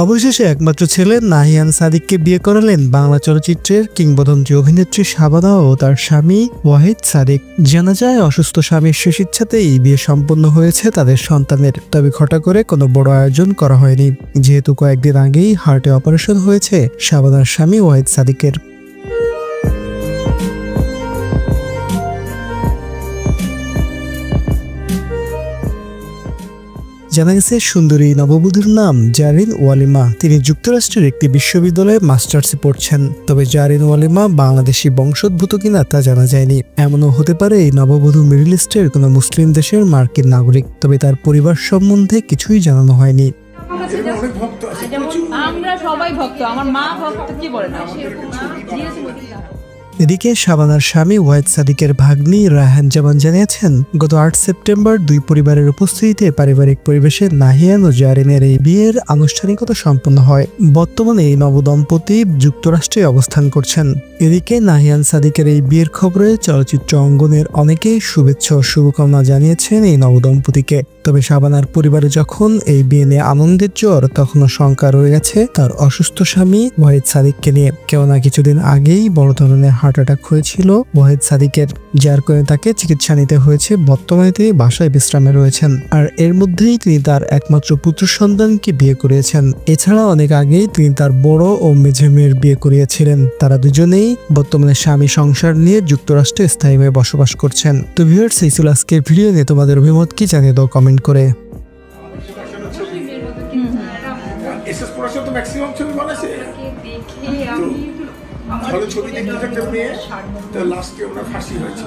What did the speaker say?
অবশেষে একমাত্র ছেলে নাহিয়ান সাদিককে বিয়ে করালেন বাংলা চলচ্চিত্রের কিংবদন্তি অভিনেত্রী শাবানা ও তার স্বামী ওয়াহিদ সাদিক। জানা যায় অসুস্থ স্বামীর শেষ ইচ্ছাতেই বিয়ে সম্পন্ন হয়েছে তাদের সন্তানের। তবে ঘটা করে কোনো বড় আয়োজন করা হয়নি, যেহেতু কয়েকদিন আগেই হার্টে অপারেশন হয়েছে শাবানার স্বামী ওয়াহিদ সাদিকের। জানা গেছে সুন্দরী নববধূর নাম জারিন ওয়ালিমা। তিনি যুক্তরাষ্ট্রের একটি বিশ্ববিদ্যালয়ে মাস্টার্সে পড়ছেন। তবে জারিন ওয়ালিমা বাংলাদেশি বংশোদ্ভূত কিনা তা জানা যায়নি। এমনও হতে পারে এই নববধূ মিডল ইস্টের কোনো মুসলিম দেশের মার্কিন নাগরিক। তবে তার পরিবার সম্বন্ধে কিছুই জানানো হয়নি। আমরা সবাই ভক্ত, আমার মা ভক্ত, কি বলে না। এদিকে শাবানার স্বামী ওয়াহিদ সাদিকের ভাগ্নি রায়হান জামান জানিয়েছেন, গত ৮ সেপ্টেম্বর দুই পরিবারের উপস্থিতিতে পারিবারিক পরিবেশে নাহিয়ান ও জারিনের এই বিয়ের আনুষ্ঠানিকতা সম্পন্ন হয়। বর্তমানে এই নবদম্পতি যুক্তরাষ্ট্রে অবস্থান করছেন। এদিকে নাহিয়ান সাদিকের এই বিয়ের খবরে চলচ্চিত্র অঙ্গনের অনেকেই শুভেচ্ছা ও শুভকামনা জানিয়েছেন এই নবদম্পতিকে। তবে শাবানার পরিবারে যখন এই বিয়ে নিয়ে আনন্দের জ্বর, তখনও শঙ্কা রয়ে গেছে তার অসুস্থ স্বামী ওয়াহিদ সাদিককে নিয়ে। কেননা কিছুদিন আগেই বড় ধরনের হার্ট অ্যাটাক হয়েছিল ওয়াহিদ সাদিকের, যার কারণে তাকে চিকিৎসা নিতে হয়েছে। বর্তমানে তিনি বাসায় বিশ্রামে রয়েছেন। আর এর মধ্যেই তিনি তার একমাত্র পুত্র সন্তানকে বিয়ে করিয়েছেন। এছাড়া অনেক আগেই তিনি তার বড় ও মেঝে মেয়ের বিয়ে করিয়েছিলেন। তারা দুজনেই বর্তমানে স্বামী সংসার নিয়ে যুক্তরাষ্ট্রে স্থায়ীভাবে বসবাস করছেন। তো ভিউয়ার্স, এই ছিল আজকের ভিডিও নিয়ে তোমাদের অভিমত কি জানিয়ে দাও কমেন্ট করে। ছবি দেখতে থাকতে মেয়ে লাস্টে ওনার ফাঁসি হয়েছে।